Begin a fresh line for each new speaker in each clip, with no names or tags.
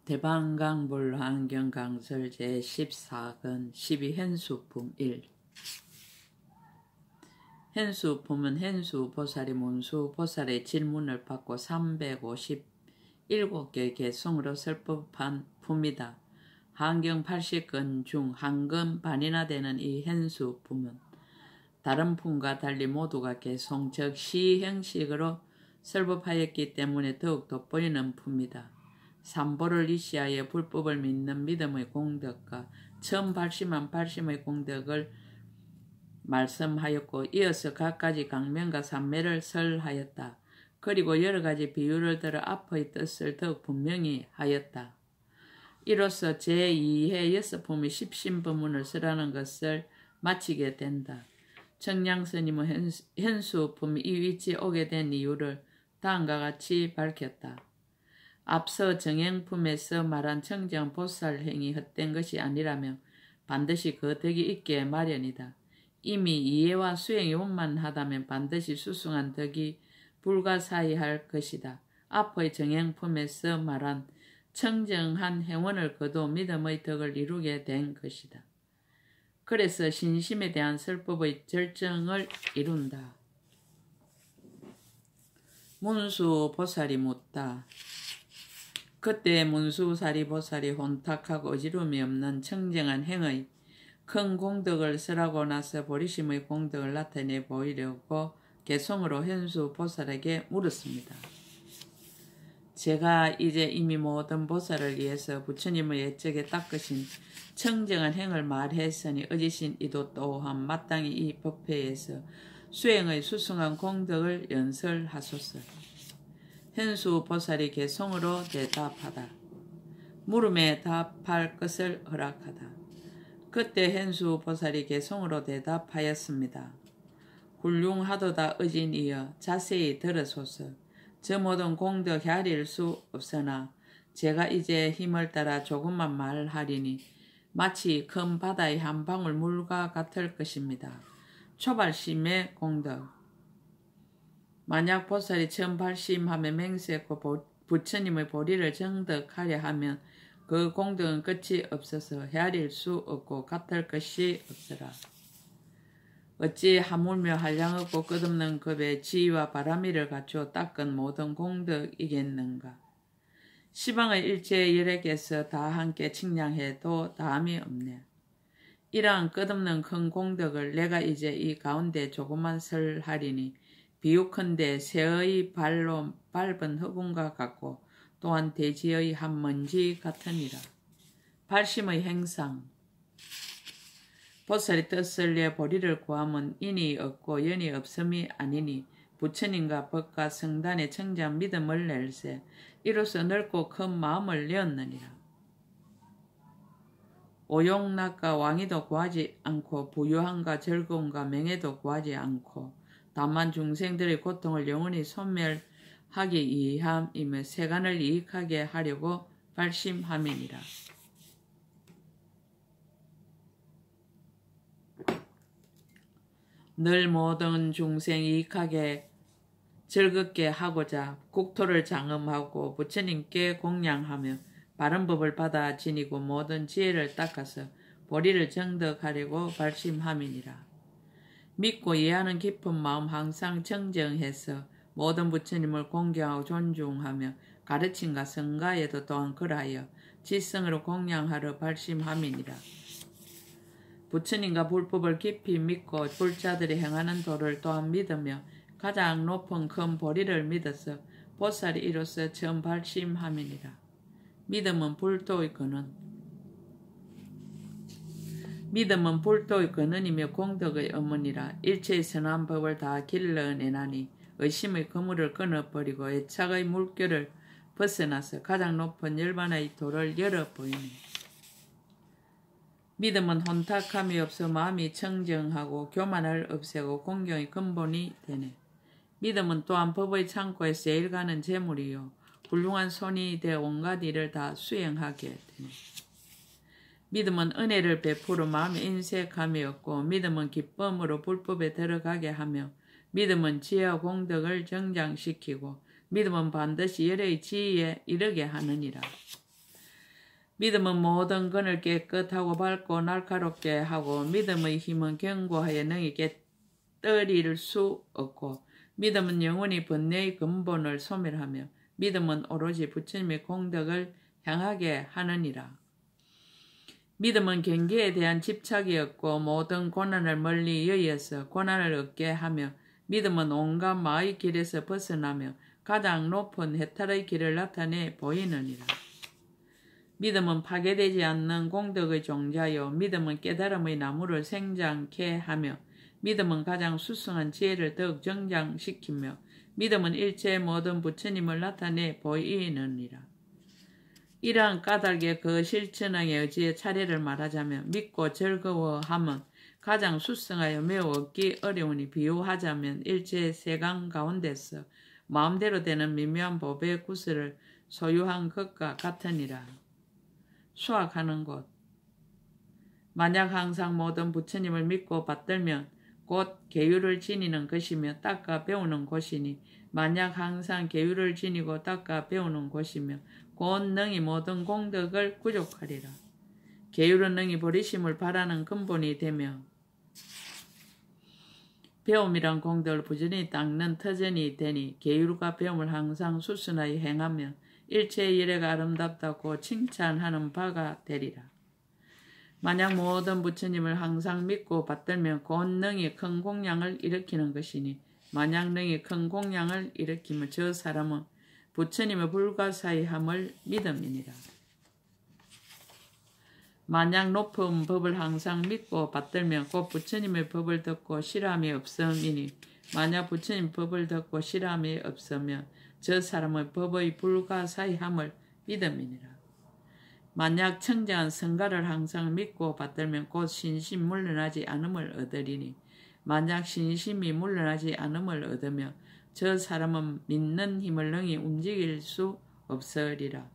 대방강불 환경강설 제14권 12현수품 1 현수품은 현수보살이 문수보살의 질문을 받고 357개 개송으로 설법한 품이다. 한경 80권 중 한 권 반이나 되는 이 현수품은 다른 품과 달리 모두가 개송 즉 시 형식으로 설법하였기 때문에 더욱 돋보이는 품이다. 삼보를 이시하여 불법을 믿는 믿음의 공덕과 1080의 공덕을 말씀하였고 이어서 갖가지 강명과 산매를 설하였다. 그리고 여러가지 비유를 들어 앞의 뜻을 더욱 분명히 하였다. 이로써 제2회 여섯품의 십신법문을 설하는 것을 마치게 된다. 청량스님은 현수품이 이 위치에 오게 된 이유를 다음과 같이 밝혔다. 앞서 정행품에서 말한 청정 보살행이 헛된 것이 아니라면 반드시 그 덕이 있게 마련이다. 이미 이해와 수행이 원만하다면 반드시 수승한 덕이 불가사의할 것이다. 앞의 정행품에서 말한 청정한 행원을 거둬 믿음의 덕을 이루게 된 것이다. 그래서 신심에 대한 설법의 절정을 이룬다. 문수보살이 묻다. 그때 문수사리보살이 혼탁하고 어지러움이 없는 청정한 행의 큰 공덕을 설하고 나서 보리심의 공덕을 나타내 보이려고 개송으로 현수보살에게 물었습니다. 제가 이제 이미 모든 보살을 위해서 부처님의 예적에 닦으신 청정한 행을 말했으니 어지신 이도 또한 마땅히 이 법회에서 수행의 수승한 공덕을 연설하소서. 현수보살이 개송으로 대답하다. 물음에 답할 것을 허락하다. 그때 현수보살이 개송으로 대답하였습니다. 훌륭하도다 의진이여 자세히 들으소서. 저 모든 공덕 헤아릴 수 없으나 제가 이제 힘을 따라 조금만 말하리니 마치 큰 바다의 한 방울 물과 같을 것입니다. 초발심의 공덕. 만약 보살이 천발심하며 맹세했고 부처님의 보리를 정덕하려 하면 그 공덕은 끝이 없어서 헤아릴 수 없고 같을 것이 없으라. 어찌 하물며 한량없고 끝없는 급의 지위와 바람이를 갖추어 닦은 모든 공덕이겠는가. 시방의 일체 열액에서 다 함께 측량해도 다함이 없네. 이러한 끝없는 큰 공덕을 내가 이제 이 가운데 조금만 설하리니 비유컨대 새의 발로 밟은 흑운과 같고 또한 대지의 한 먼지 같으니라. 발심의 행상. 보살이 뜻을 내 보리를 구함은 인이 없고 연이 없음이 아니니 부처님과 법과 성단의 청정 믿음을 낼세 이로써 넓고 큰 마음을 내었느니라. 오용락과 왕위도 구하지 않고 부유함과 즐거움과 명예도 구하지 않고 다만 중생들의 고통을 영원히 소멸하기 위함이며 세간을 이익하게 하려고 발심함이니라. 늘 모든 중생 이익하게 즐겁게 하고자 국토를 장엄하고 부처님께 공양하며 바른 법을 받아 지니고 모든 지혜를 닦아서 보리를 정덕하려고 발심함이니라. 믿고 이해하는 깊은 마음 항상 정정해서 모든 부처님을 공경하고 존중하며 가르침과 성가에도 또한 그러하여 지성으로 공양하러 발심함이니라. 부처님과 불법을 깊이 믿고 불자들이 행하는 도를 또한 믿으며 가장 높은 큰 보리를 믿어서 보살이 이로써 처음 발심함이니라. 믿음은 불도의 근원이며 공덕의 어머니라. 일체의 선한 법을 다 길러내나니 의심의 그물을 끊어버리고 애착의 물결을 벗어나서 가장 높은 열반의 도를 열어보이니. 믿음은 혼탁함이 없어 마음이 청정하고 교만을 없애고 공경의 근본이 되네. 믿음은 또한 법의 창고에 세일가는 재물이요 훌륭한 손이 되어 온갖 일을 다 수행하게 되네. 믿음은 은혜를 베풀어 마음에 인색함이 없고 믿음은 기쁨으로 불법에 들어가게 하며 믿음은 지혜와 공덕을 정장시키고 믿음은 반드시 열의 지위에 이르게 하느니라. 믿음은 모든 근을 깨끗하고 밝고 날카롭게 하고 믿음의 힘은 견고하여 능히 깨뜨릴 수 없고 믿음은 영원히 번뇌의 근본을 소멸하며 믿음은 오로지 부처님의 공덕을 향하게 하느니라. 믿음은 경계에 대한 집착이 없고 모든 고난을 멀리 여의어서 고난을 얻게 하며 믿음은 온갖 마의 길에서 벗어나며 가장 높은 해탈의 길을 나타내 보이느니라. 믿음은 파괴되지 않는 공덕의 종자요 믿음은 깨달음의 나무를 생장케 하며 믿음은 가장 수승한 지혜를 더욱 정장시키며 믿음은 일체의 모든 부처님을 나타내 보이느니라. 이러한 까닭의 그 실천의 의지의 차례를 말하자면 믿고 즐거워함은 가장 수승하여 매우 얻기 어려우니 비유하자면 일체의 세강 가운데서 마음대로 되는 미묘한 보배의 구슬을 소유한 것과 같으니라. 수학하는 곳. 만약 항상 모든 부처님을 믿고 받들면 곧 계율을 지니는 것이며 닦아 배우는 곳이니 만약 항상 계율을 지니고 닦아 배우는 곳이며 곧 능히 모든 공덕을 구족하리라. 계율은 능히 버리심을 바라는 근본이 되며 배움이란 공덕을 부지런히 닦는 터전이 되니 계율과 배움을 항상 수순하여 행하면 일체의 예례가 아름답다고 칭찬하는 바가 되리라. 만약 모든 부처님을 항상 믿고 받들면 곧 능히 큰 공양을 일으키는 것이니 만약 능히 큰 공양을 일으키면 저 사람은 부처님의 불가사의함을 믿음이니라. 만약 높은 법을 항상 믿고 받들면 곧 부처님의 법을 듣고 싫어함이 없음이니 만약 부처님 법을 듣고 싫어함이 없으면 저 사람은 법의 불가사의함을 믿음이니라. 만약 청정한 성가를 항상 믿고 받들면 곧 신심 물러나지 않음을 얻으리니 만약 신심이 물러나지 않음을 얻으며 저 사람은 믿는 힘을 능히 움직일 수 없으리라.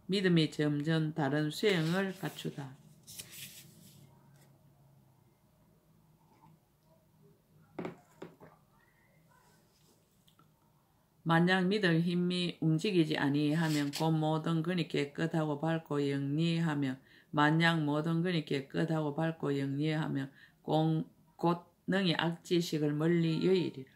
믿음이 점점 다른 수행을 갖추다. 만약 믿음 힘이 움직이지 아니하면 곧 모든 근이 깨끗하고 밝고 영리하며 만약 모든 근이 깨끗하고 밝고 영리하며 곧 능히 악지식을 멀리 여의리라.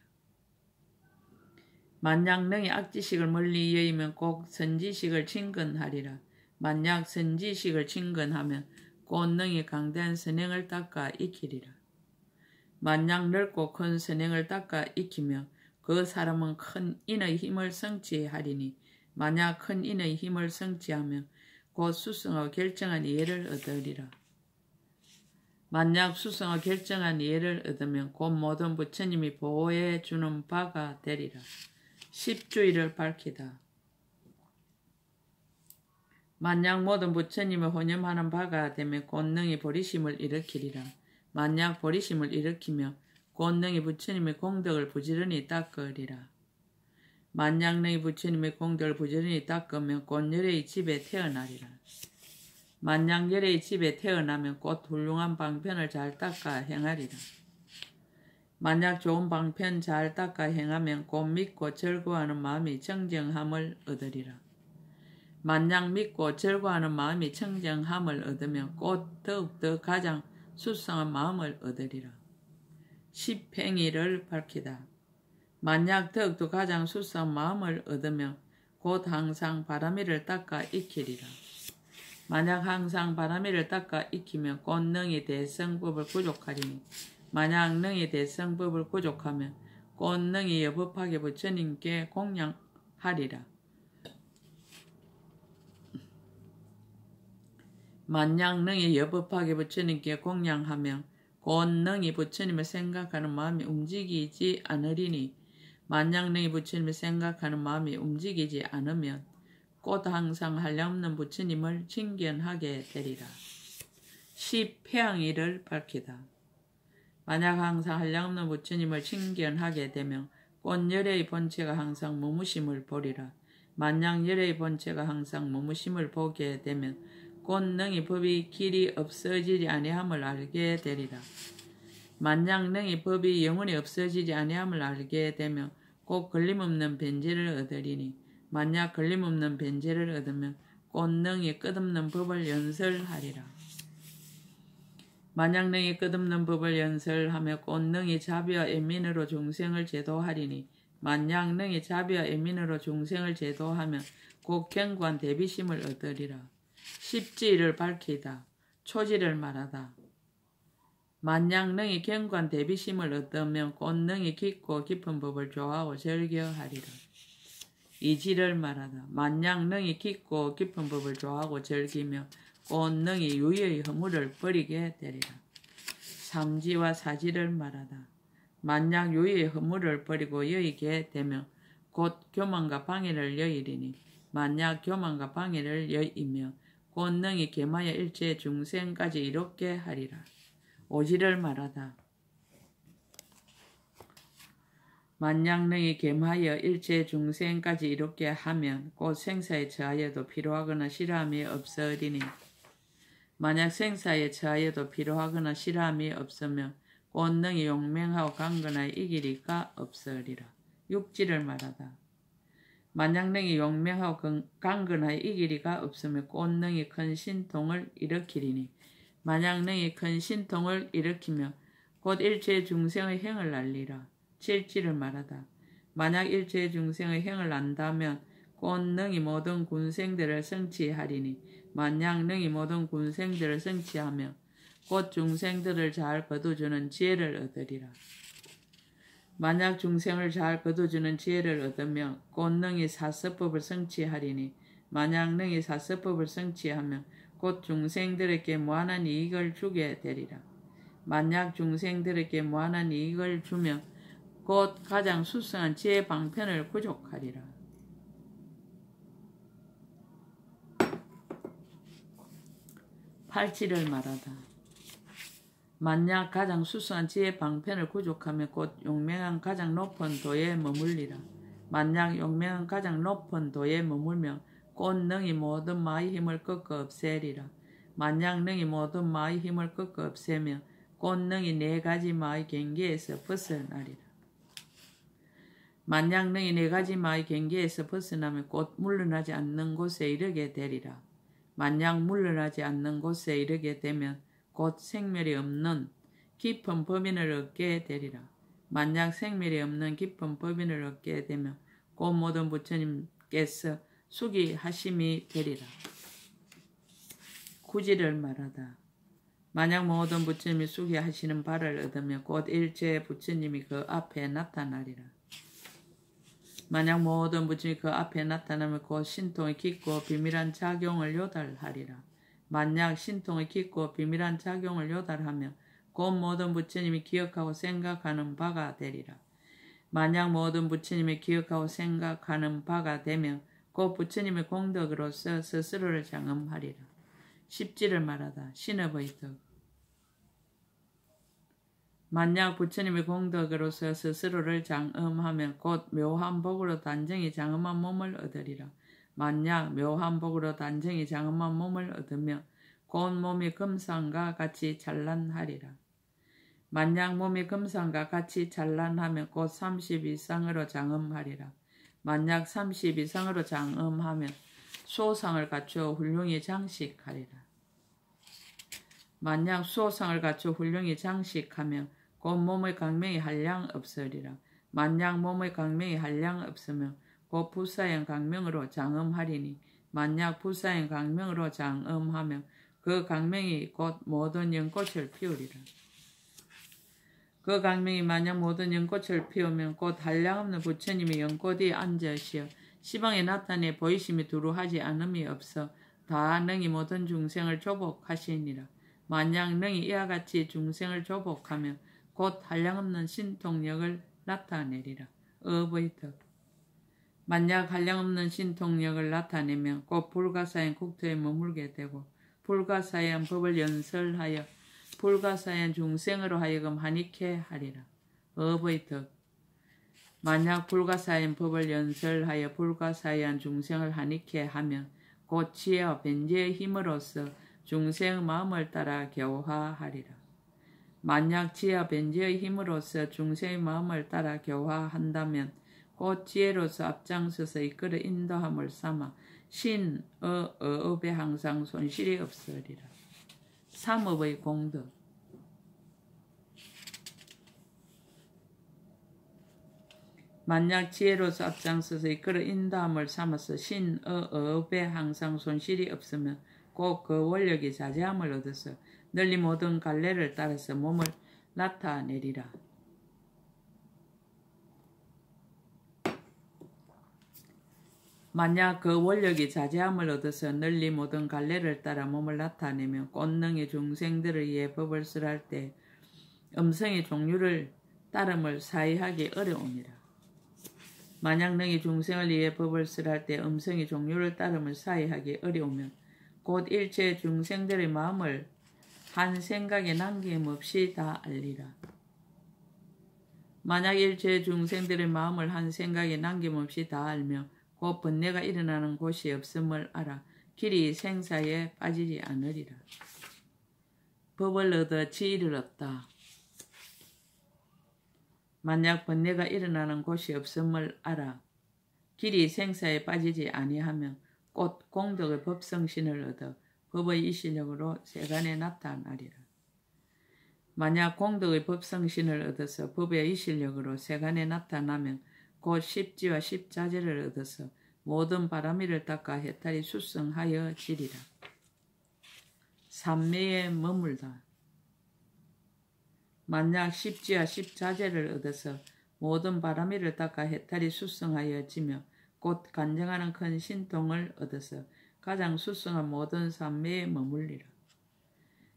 만약 능히 악지식을 멀리 여의면 곧 선지식을 친근하리라. 만약 선지식을 친근하면 곧 능히 강대한 선행을 닦아 익히리라. 만약 넓고 큰 선행을 닦아 익히며 그 사람은 큰 인의 힘을 성취하리니 만약 큰 인의 힘을 성취하면 곧 수승하고 결정한 이해를 얻으리라. 만약 수승하고 결정한 이해를 얻으면 곧 모든 부처님이 보호해 주는 바가 되리라. 십주의를 밝히다. 만약 모든 부처님을 혼념하는 바가 되면 곧 능히 보리심을 일으키리라. 만약 보리심을 일으키며 곧 능히 부처님의 공덕을 부지런히 닦으리라. 만약 능히 부처님의 공덕을 부지런히 닦으면 곧 열애의 집에 태어나리라. 만약 열애의 집에 태어나면 곧 훌륭한 방편을 잘 닦아 행하리라. 만약 좋은 방편 잘 닦아 행하면 곧 믿고 즐거워하는 마음이 청정함을 얻으리라. 만약 믿고 즐거워하는 마음이 청정함을 얻으면 곧 더욱더 가장 수성한 마음을 얻으리라. 십행위를 밝히다. 만약 더욱더 가장 수성한 마음을 얻으면 곧 항상 바람이를 닦아 익히리라. 만약 항상 바람이를 닦아 익히면 곧 능히 대성법을 구족하리니 만약 능히 대성법을 구족하면 곧 능히 여법하게 부처님께 공양하리라. 만약 능히 여법하게 부처님께 공양하면 곧 능히 부처님을 생각하는 마음이 움직이지 않으리니 만약 능히 부처님을 생각하는 마음이 움직이지 않으면 곧 항상 한량없는 부처님을 칭견하게 되리라. 십회양이를 밝히다. 만약 항상 한량없는 부처님을 칭견하게 되면 곧 열애의 본체가 항상 무무심을 보리라. 만약 열애의 본체가 항상 무무심을 보게 되면 곧 능히 법이 길이 없어지지 아니함을 알게 되리라. 만약 능히 법이 영원히 없어지지 아니함을 알게 되면 곧 걸림없는 변제를 얻으리니 만약 걸림없는 변제를 얻으면 곧 꽃능이 끝없는 법을 연설하리라. 만약 능히 끝없는 법을 연설하며 꽃능이 자비와 애민으로 중생을 제도하리니 만약 능히 자비와 애민으로 중생을 제도하면 곧 견고한 대비심을 얻으리라. 십지를 밝히다. 초지를 말하다. 만약 능히 견고한 대비심을 얻으면 곧 능히 깊고 깊은 법을 좋아하고 즐겨하리라. 이지를 말하다. 만약 능히 깊고 깊은 법을 좋아하고 즐기며 곧 능히 유의의 허물을 버리게 되리라. 삼지와 사지를 말하다. 만약 유의의 허물을 버리고 여의게 되면 곧 교만과 방해를 여의리니 만약 교만과 방해를 여의며 곧 능히 계마여 일체 중생까지 이롭게 하리라. 오지를 말하다. 만약 능히 계마여 일체 중생까지 이롭게 하면 곧 생사에 처하여도 필요하거나 싫어함이 없으리니 만약 생사에 처하여도 필요하거나 싫어함이 없으면 곧 능히 용맹하고 강건하여 이기리가 없으리라. 육지를 말하다. 만약 능히 용맹하고 강건하여 이기리가 없으면 곧 능히 큰 신통을 일으키리니 만약 능히 큰 신통을 일으키며 곧 일체 중생의 행을 알리라. 칠지를 말하다. 만약 일체 중생의 행을 안다면 곧 능히 모든 군생들을 성취하리니 만약 능히 모든 군생들을 성취하며 곧 중생들을 잘 거두주는 지혜를 얻으리라. 만약 중생을 잘 거두주는 지혜를 얻으며 곧 능히 사서법을 성취하리니 만약 능히 사서법을 성취하며 곧 중생들에게 무한한 이익을 주게 되리라. 만약 중생들에게 무한한 이익을 주며 곧 가장 수성한 지혜 방편을 구족하리라. 팔지를 말하다. 만약 가장 수수한 지혜 방편을 구족하며 곧 용맹한 가장 높은 도에 머물리라. 만약 용맹한 가장 높은 도에 머물며 곧 능히 모든 마의 힘을 꺾어 없애리라. 만약 능히 모든 마의 힘을 꺾어 없애며 곧 능히 네 가지 마의 경계에서 벗어나리라. 만약 능히 네 가지 마의 경계에서 벗어나면 곧 물러나지 않는 곳에 이르게 되리라. 만약 물러나지 않는 곳에 이르게 되면 곧 생멸이 없는 깊은 법인을 얻게 되리라. 만약 생멸이 없는 깊은 법인을 얻게 되면 곧 모든 부처님께서 수기하심이 되리라. 구지를 말하다. 만약 모든 부처님이 수기하시는 바를 얻으면 곧 일체 부처님이 그 앞에 나타나리라. 만약 모든 부처님이 그 앞에 나타나면 곧 신통의 깊고 비밀한 작용을 요달하리라. 만약 신통의 깊고 비밀한 작용을 요달하며 곧 모든 부처님이 기억하고 생각하는 바가 되리라. 만약 모든 부처님이 기억하고 생각하는 바가 되면 곧 부처님의 공덕으로서 스스로를 장엄하리라. 십지를 말하다. 신업의 덕. 만약 부처님의 공덕으로서 스스로를 장엄하면 곧 묘한 복으로 단정히 장엄한 몸을 얻으리라. 만약 묘한 복으로 단정히 장엄한 몸을 얻으며 곧 몸이 금상과 같이 찬란하리라. 만약 몸이 금상과 같이 찬란하면 곧 30 이상으로 장엄하리라. 만약 30 이상으로 장엄하면 수호상을 갖추어 훌륭히 장식하리라. 만약 수호상을 갖추어 훌륭히 장식하면 곧 몸의 강명이 한량 없으리라. 만약 몸의 강명이 한량 없으면 곧 부사형 강명으로 장엄하리니 만약 부사형 강명으로 장엄하면 그 강명이 곧 모든 연꽃을 피우리라. 그 강명이 만약 모든 연꽃을 피우면 곧 한량없는 부처님이 연꽃에 앉으시어 시방에 나타내 보이심이 두루하지 않음이 없어 다 능히 모든 중생을 조복하시니라. 만약 능히 이와 같이 중생을 조복하면 곧 한량없는 신통력을 나타내리라. 업의 덕. 만약 한량없는 신통력을 나타내면 곧 불가사한 국토에 머물게 되고 불가사한 법을 연설하여 불가사한 중생으로 하여금 한익해 하리라. 업의 덕. 만약 불가사한 법을 연설하여 불가사한 중생을 한익해 하면 곧 지혜와 변제의 힘으로써 중생의 마음을 따라 교화하리라. 만약 지혜와 변제의 힘으로써 중생의 마음을 따라 교화한다면 곧 지혜로서 앞장서서 이끌어 인도함을 삼아 어업에 항상 손실이 없으리라. 삼업의 공덕. 만약 지혜로서 앞장서서 이끌어 인도함을 삼아서 어업에 항상 손실이 없으면 꼭 그 원력이 자제함을 얻어서 널리 모든 갈래를 따라서 몸을 나타내리라. 만약 그 원력이 자제함을 얻어서 널리 모든 갈래를 따라 몸을 나타내며 꽃능이 중생들을 위해 법을 설할 때 음성의 종류를 따름을 사이하기 어려우니라. 만약 능히 중생을 위해 법을 설할 때 음성의 종류를 따름을 사이하기 어려우면 곧 일체 중생들의 마음을 한 생각에 남김없이 다 알리라. 만약 일체 중생들의 마음을 한 생각에 남김없이 다 알며 곧 번뇌가 일어나는 곳이 없음을 알아 길이 생사에 빠지지 않으리라. 법을 얻어 지혜를 얻다. 만약 번뇌가 일어나는 곳이 없음을 알아 길이 생사에 빠지지 아니하면 곧 공덕의 법성신을 얻어 법의 이실력으로 세간에 나타나리라. 만약 공덕의 법성신을 얻어서 법의 이실력으로 세간에 나타나면 곧 십지와 십자재를 얻어서 모든 바람이를 닦아 해탈이 수성하여 지리라. 삼매에 머물다. 만약 십지와 십자재를 얻어서 모든 바람이를 닦아 해탈이 수성하여 지며 곧 간증하는 큰 신통을 얻어서 가장 수성한 모든 삼매에 머물리라.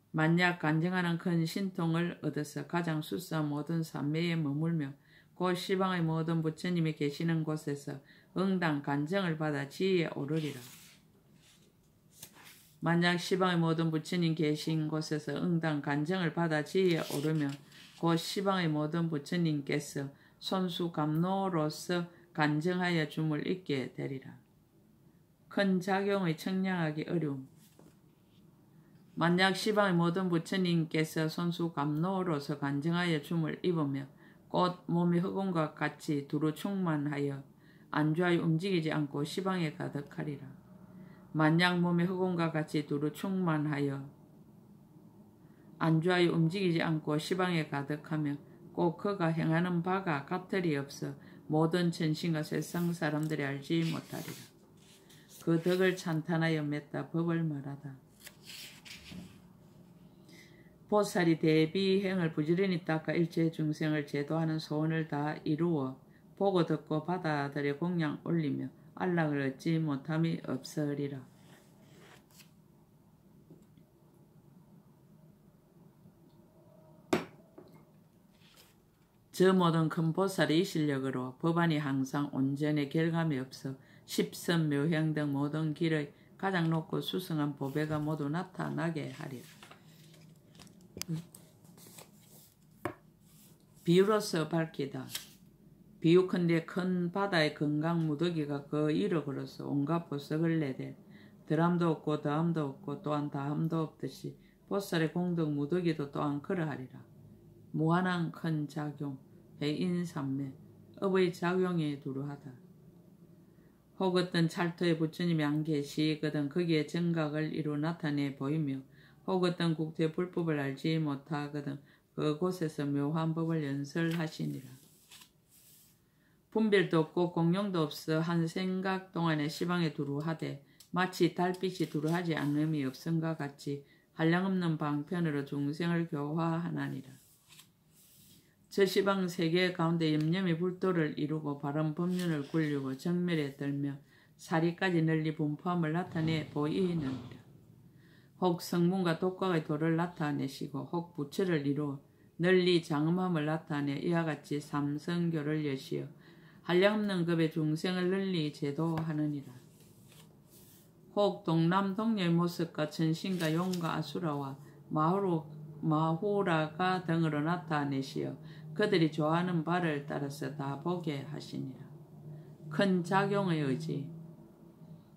만약 간증하는 큰 신통을 얻어서 가장 수성한 모든 삼매에 머물며 곧 시방의 모든 부처님이 계시는 곳에서 응당 간증을 받아 지혜에 오르리라. 만약 시방의 모든 부처님 계신 곳에서 응당 간증을 받아 지혜에 오르면 곧 시방의 모든 부처님께서 손수감로로서 간증하여 줌을 잊게 되리라. 큰 작용의 청량하기 어려움. 만약 시방의 모든 부처님께서 손수감로로서 간증하여 줌을 입으며 곧 몸이 흑음과 같이 두루 충만하여 안주하여 움직이지 않고 시방에 가득하리라. 만약 몸이 흑음과 같이 두루 충만하여 안주하여 움직이지 않고 시방에 가득하며 꼭 그가 행하는 바가 같을이 없어 모든 천신과 세상 사람들이 알지 못하리라. 그 덕을 찬탄하여 맺다 법을 말하다. 보살이 대비행을 부지런히 닦아 일체 중생을 제도하는 소원을 다 이루어 보고 듣고 받아들여 공양 올리며 안락을 얻지 못함이 없으리라. 저 모든 큰 보살의 이 실력으로 법안이 항상 온전히 결감이 없어 십선 묘행 등 모든 길의 가장 높고 수성한 보배가 모두 나타나게 하리라. 비유로서 밝히다. 비유컨대 큰 바다의 건강 무더기가 그 이력으로서 온갖 보석을 내되 덜함도 없고 더함도 없고 또한 다함도 없듯이 보살의 공덕 무더기도 또한 그러하리라. 무한한 큰 작용, 해인삼매, 업의 작용에 두루하다. 혹 어떤 찰토의 부처님이 안 계시거든 거기에 정각을 이루 나타내 보이며 혹 어떤 국토의 불법을 알지 못하거든 그곳에서 묘한 법을 연설하시니라. 분별도 없고 공용도 없어 한 생각 동안에 시방에 두루하되 마치 달빛이 두루하지 않음이 없음과 같이 한량없는 방편으로 중생을 교화하나니라. 저 시방 세계 가운데 염념이 불도를 이루고 바른 법륜을 굴리고 정멸에 들며 사리까지 널리 분포함을 나타내 보이느니라. 혹 성문과 독각의 도를 나타내시고 혹 부처를 이루어 널리 장엄함을 나타내 이와 같이 삼성교를 여시어 한량없는 급의 중생을 널리 제도하느니라. 혹 동남 동녀의 모습과 천신과 용과 아수라와 마후라가 등으로 나타내시어 그들이 좋아하는 바를 따라서 다 보게 하시니라. 큰 작용의 의지.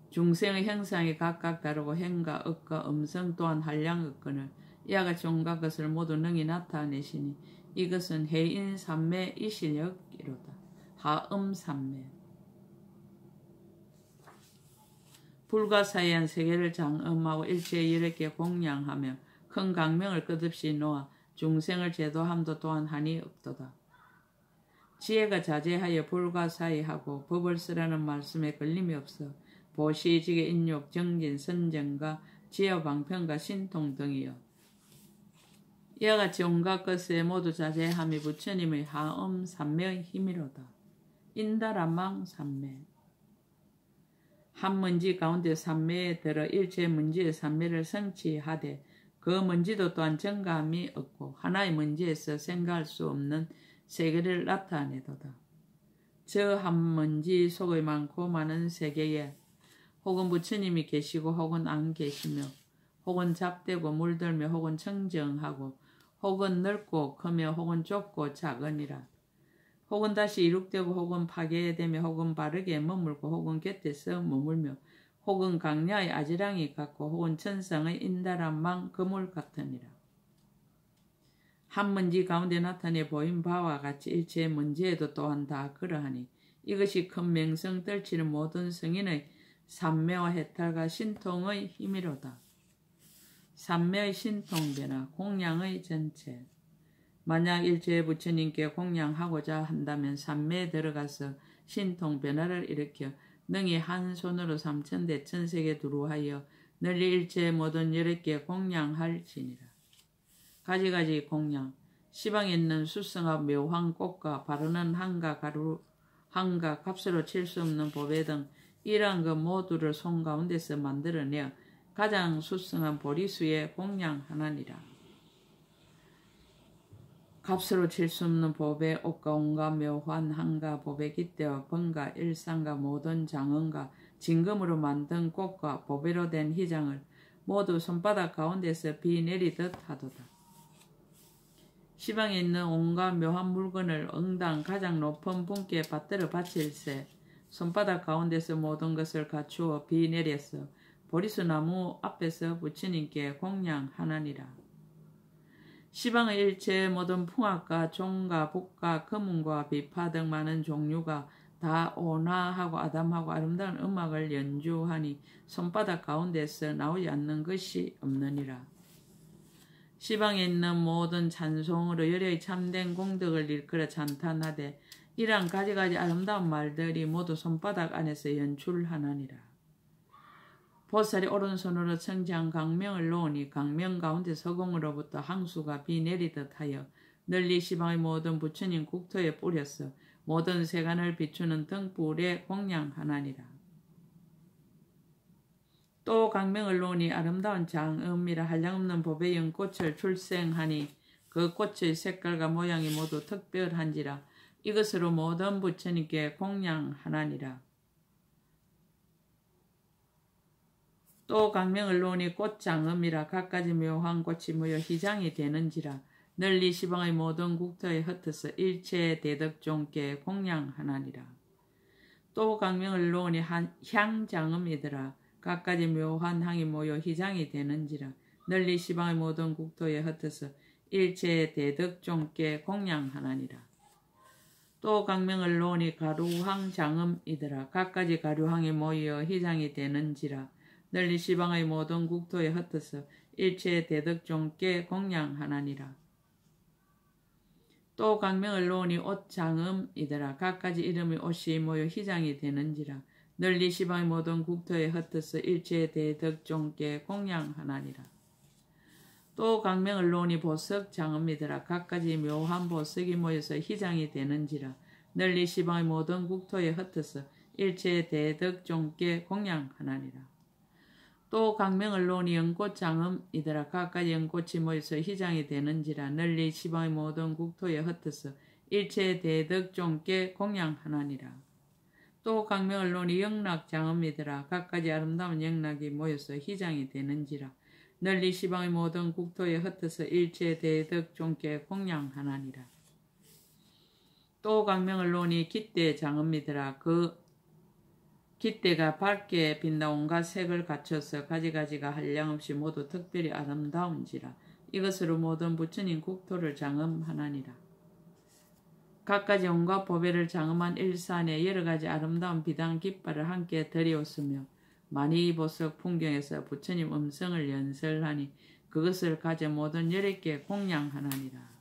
중생의 형상이 각각 다르고 행과 억과 음성 또한 한량의건을 이와 같이 온갖 것을 모두 능히 나타내시니 이것은 해인삼매 이실력이로다. 하음삼매. 불가사의한 세계를 장엄하고 일체의 이렇게 공양하며 큰 강명을 끝없이 놓아 중생을 제도함도 또한 한이 없도다. 지혜가 자제하여 불가사의하고 법을 쓰라는 말씀에 걸림이 없어 보시직의 인욕, 정진, 선정과 지혜 방편과 신통 등이여 이와 같이 온갖 것에 모두 자제함이 부처님의 하엄 삼매의 힘이로다. 인다라망 삼매 한 문지 가운데 삼매에 들어 일체 문지의 삼매를 성취하되 그 문지도 또한 정감이 없고 하나의 문지에서 생각할 수 없는 세계를 나타내도다. 저 한 문지 속의 많고 많은 세계에 혹은 부처님이 계시고 혹은 안 계시며 혹은 잡되고 물들며 혹은 청정하고 혹은 넓고 크며 혹은 좁고 작으니라. 혹은 다시 이룩되고 혹은 파괴되며 혹은 바르게 머물고 혹은 곁에서 머물며 혹은 강야의 아지랑이 같고 혹은 천상의 인달한 망 그물 같으니라. 한 문지 가운데 나타내 보인 바와 같이 일체의 문제에도 또한 다 그러하니 이것이 큰 명성 떨치는 모든 성인의 삼매와 해탈과 신통의 힘이로다. 삼매의 신통변화, 공양의 전체. 만약 일체의 부처님께 공양하고자 한다면 삼매에 들어가서 신통변화를 일으켜 능히 한 손으로 삼천대 천세계 두루하여 널리 일체의 모든 여럿께 공양할지니라. 가지가지 공양, 시방에 있는 수성합 묘한 꽃과 바르는 한가 가루, 한가 값으로 칠 수 없는 보배 등 이러한 것 모두를 손 가운데서 만들어내어 가장 수성한 보리수에 공양하나니라. 값으로 칠 수 없는 보배, 옷과 온갖 묘한 한가, 보배 깃대와 번가, 일상과 모든 장언과 진금으로 만든 꽃과 보배로 된 희장을 모두 손바닥 가운데서 비 내리듯 하도다. 시방에 있는 온갖 묘한 물건을 응당 가장 높은 분께 받들어 바칠세 손바닥 가운데서 모든 것을 갖추어 비 내려서 보리수 나무 앞에서 부처님께 공양하나니라. 시방의 일체의 모든 풍악과 종과 북과 금운과 비파 등 많은 종류가 다 온화하고 아담하고 아름다운 음악을 연주하니 손바닥 가운데서 나오지 않는 것이 없느니라. 시방에 있는 모든 찬송으로 열의 참된 공덕을 일컬어 찬탄하되 이러한 가지가지 아름다운 말들이 모두 손바닥 안에서 연출하나니라. 보살이 오른손으로 청지한 강명을 놓으니 강명 가운데 서공으로부터 항수가 비 내리듯 하여 널리 시방의 모든 부처님 국토에 뿌렸어 모든 세간을 비추는 등불에 공양하나니라. 또 강명을 놓으니 아름다운 장음이라 한량없는 법의 연꽃을 출생하니 그 꽃의 색깔과 모양이 모두 특별한지라 이것으로 모든 부처님께 공양하나니라. 또 강명을 놓으니 꽃장음이라 갖가지 묘한 꽃이 모여 희장이 되는지라 널리 시방의 모든 국토에 흩어서 일체 대덕종께 공양하나니라. 또 강명을 놓으니 향장음이더라 갖가지 묘한 향이 모여 희장이 되는지라 널리 시방의 모든 국토에 흩어서 일체 대덕종께 공양하나니라. 또 강명을 놓으니 가루황 장음이더라 갖가지 가루황이 모여 희장이 되는지라 널리 시방의 모든 국토에 흩어서 일체 대덕종께 공양하나니라. 또 강명을 놓으니 옷장음이더라 갖가지 이름의 옷이 모여 희장이 되는지라 널리 시방의 모든 국토에 흩어서 일체 대덕종께 공양하나니라. 또 강명을 놓으니 보석장음이더라 갖가지 묘한 보석이 모여서 희장이 되는지라 널리 시방의 모든 국토에 흩어서 일체 대덕종께 공양하나니라. 또 강명을 놓으니 연꽃장음이더라 갖가지 연꽃이 모여서 희장이 되는지라 널리 시방의 모든 국토에 흩어서 일체 대덕종께 공양하나니라. 또 강명을 놓으니 영락장음이더라 갖가지 아름다운 영락이 모여서 희장이 되는지라 널리 시방의 모든 국토에 흩어서 일체 대덕종께 공양하나니라. 또 강명을 놓으니 깃대장음이더라 그 깃대가 밝게 빛나 온갖 색을 갖춰서 가지가지가 한량없이 모두 특별히 아름다운지라 이것으로 모든 부처님 국토를 장음하나니라. 갖가지 온갖 보배를 장음한 일산에 여러가지 아름다운 비단 깃발을 함께 들이었으며 만이보석 풍경에서 부처님 음성을 연설하니 그것을 가져 모든 18개 공양하나니라.